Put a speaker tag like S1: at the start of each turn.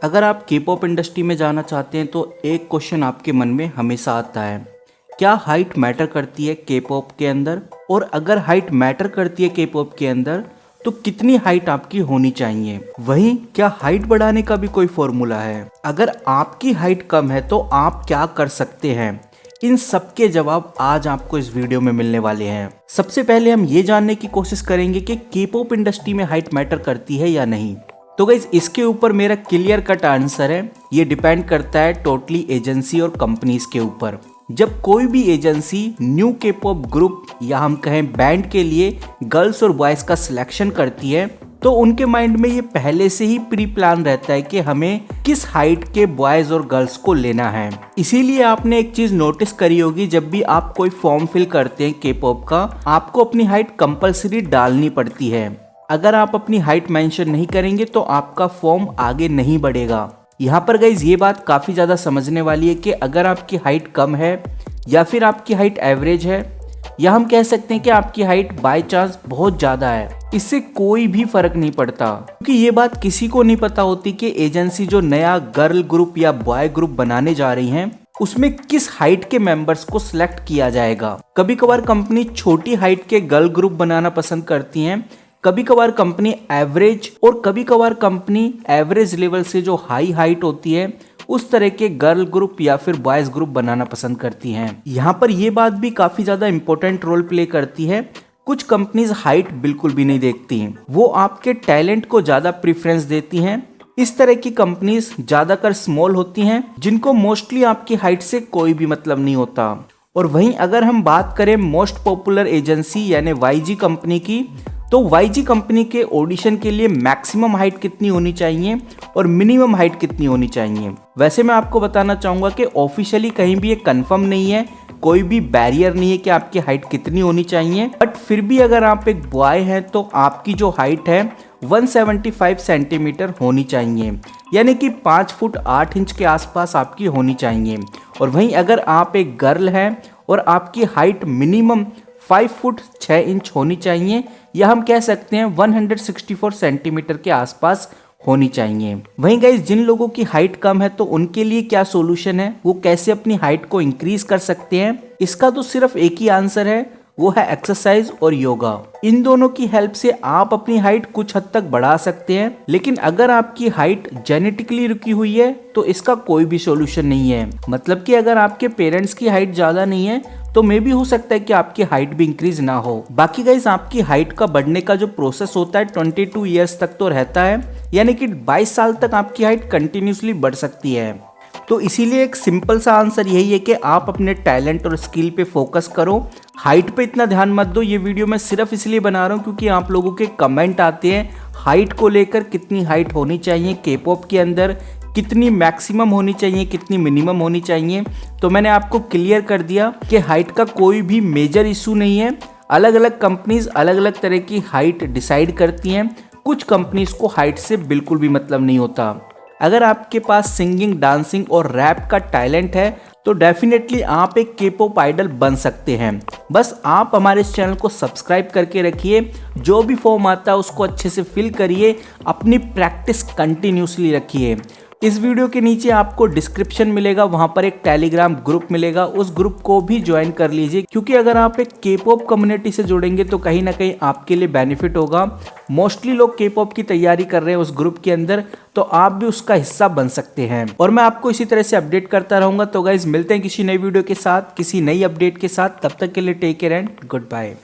S1: अगर आप के पॉप इंडस्ट्री में जाना चाहते हैं तो एक क्वेश्चन आपके मन में हमेशा आता है, क्या हाइट मैटर करती है के पॉप के अंदर? और अगर हाइट मैटर करती है के पॉप के अंदर तो कितनी हाइट आपकी होनी चाहिए? वहीं क्या हाइट बढ़ाने का भी कोई फॉर्मूला है? अगर आपकी हाइट कम है तो आप क्या कर सकते हैं? इन सब के जवाब आज आपको इस वीडियो में मिलने वाले हैं। सबसे पहले हम ये जानने की कोशिश करेंगे कि के पॉप इंडस्ट्री में हाइट मैटर करती है या नहीं। तो गाइस इसके ऊपर मेरा क्लियर कट आंसर है, ये डिपेंड करता है टोटली एजेंसी और कंपनीज के ऊपर। जब कोई भी एजेंसी न्यू के पॉप ग्रुप या हम कहें बैंड के लिए गर्ल्स और बॉयज का सिलेक्शन करती है तो उनके माइंड में ये पहले से ही प्री प्लान रहता है कि हमें किस हाइट के बॉयज और गर्ल्स को लेना है। इसीलिए आपने एक चीज नोटिस करी होगी, जब भी आप कोई फॉर्म फिल करते हैं के पॉप का, आपको अपनी हाइट कंपलसरी डालनी पड़ती है। अगर आप अपनी हाइट मेंशन नहीं करेंगे तो आपका फॉर्म आगे नहीं बढ़ेगा। यहाँ पर गाइज ये बात काफी ज्यादा समझने वाली है कि अगर आपकी हाइट कम है या फिर आपकी हाइट एवरेज है या हम कह सकते हैं कि आपकी हाइट बाय चांस बहुत ज्यादा है, इससे कोई भी फर्क नहीं पड़ता, क्योंकि ये बात किसी को नहीं पता होती कि एजेंसी जो नया गर्ल ग्रुप या बॉय ग्रुप बनाने जा रही है उसमें किस हाइट के मेंबर्स को सिलेक्ट किया जाएगा। कभी कभार कंपनी छोटी हाइट के गर्ल ग्रुप बनाना पसंद करती है, कभी कभार कंपनी एवरेज और कभी कभार कंपनी एवरेज लेवल से जो हाई हाइट होती है उस तरह के गर्ल ग्रुप या फिर बॉयज ग्रुप बनाना पसंद करती हैं। यहाँ पर ये बात भी काफी ज्यादा इंपॉर्टेंट रोल प्ले करती है। कुछ कंपनीज हाइट बिल्कुल भी नहीं देखती हैं, वो आपके टैलेंट को ज्यादा प्रेफरेंस देती हैं। इस तरह की कंपनीज ज्यादातर स्मॉल होती हैं जिनको मोस्टली आपकी हाइट से कोई भी मतलब नहीं होता। और वहीं अगर हम बात करें मोस्ट पॉपुलर एजेंसी यानी वाईजी कंपनी की, तो वाईजी कंपनी के ऑडिशन के लिए मैक्सिमम हाइट कितनी होनी चाहिए और मिनिमम हाइट कितनी होनी चाहिए? वैसे मैं आपको बताना चाहूंगा कि ऑफिशियली कहीं भी ये कंफर्म नहीं है, कोई भी बैरियर नहीं है कि आपकी हाइट कितनी होनी चाहिए। बट फिर भी अगर आप एक बॉय हैं तो आपकी जो हाइट है 175 सेंटीमीटर होनी चाहिए, यानी कि 5 फुट 8 इंच के आसपास आपकी होनी चाहिए। और वहीं अगर आप एक गर्ल हैं और आपकी हाइट मिनिमम 5 फुट 6 इंच होनी चाहिए या हम कह सकते हैं 164 सेंटीमीटर के आसपास होनी चाहिए। वहीं गाइस जिन लोगों की हाइट कम है तो उनके लिए क्या सॉल्यूशन है, वो कैसे अपनी हाइट को इंक्रीज कर सकते हैं? इसका तो सिर्फ एक ही आंसर है, वो है एक्सरसाइज और योगा। इन दोनों की हेल्प से आप अपनी हाइट कुछ हद तक बढ़ा सकते हैं। लेकिन अगर आपकी हाइट जेनेटिकली रुकी हुई है तो इसका कोई भी सॉल्यूशन नहीं है। मतलब कि अगर आपके पेरेंट्स की हाइट ज्यादा नहीं है तो मे भी हो सकता है कि आपकी हाइट भी इंक्रीज ना हो। बाकी गाइस आपकी हाइट का बढ़ने का जो प्रोसेस होता है 22 ईयर्स तक तो रहता है, यानी कि 22 साल तक आपकी हाइट कंटिन्यूसली बढ़ सकती है। तो इसीलिए एक सिंपल सा आंसर यही है कि आप अपने टैलेंट और स्किल पे फोकस करो, हाइट पे इतना ध्यान मत दो। ये वीडियो मैं सिर्फ इसलिए बना रहा हूँ क्योंकि आप लोगों के कमेंट आते हैं हाइट को लेकर, कितनी हाइट होनी चाहिए के पॉप के अंदर, कितनी मैक्सिमम होनी चाहिए, कितनी मिनिमम होनी चाहिए। तो मैंने आपको क्लियर कर दिया कि हाइट का कोई भी मेजर इशू नहीं है। अलग अलग कंपनीज अलग अलग तरह की हाइट डिसाइड करती हैं। कुछ कंपनीज को हाइट से बिल्कुल भी मतलब नहीं होता। अगर आपके पास सिंगिंग, डांसिंग और रैप का टैलेंट है तो डेफिनेटली आप एक के पॉप आइडल बन सकते हैं। बस आप हमारे इस चैनल को सब्सक्राइब करके रखिए, जो भी फॉर्म आता है उसको अच्छे से फिल करिए, अपनी प्रैक्टिस कंटिन्यूसली रखिए। इस वीडियो के नीचे आपको डिस्क्रिप्शन मिलेगा, वहां पर एक टेलीग्राम ग्रुप मिलेगा, उस ग्रुप को भी ज्वाइन कर लीजिए, क्योंकि अगर आप एक के पॉप कम्युनिटी से जुड़ेंगे तो कहीं ना कहीं आपके लिए बेनिफिट होगा। मोस्टली लोग के पॉप की तैयारी कर रहे हैं उस ग्रुप के अंदर, तो आप भी उसका हिस्सा बन सकते हैं। और मैं आपको इसी तरह से अपडेट करता रहूंगा। तो गाइज मिलते हैं किसी नई वीडियो के साथ, किसी नई अपडेट के साथ। तब तक के लिए take care and good bye.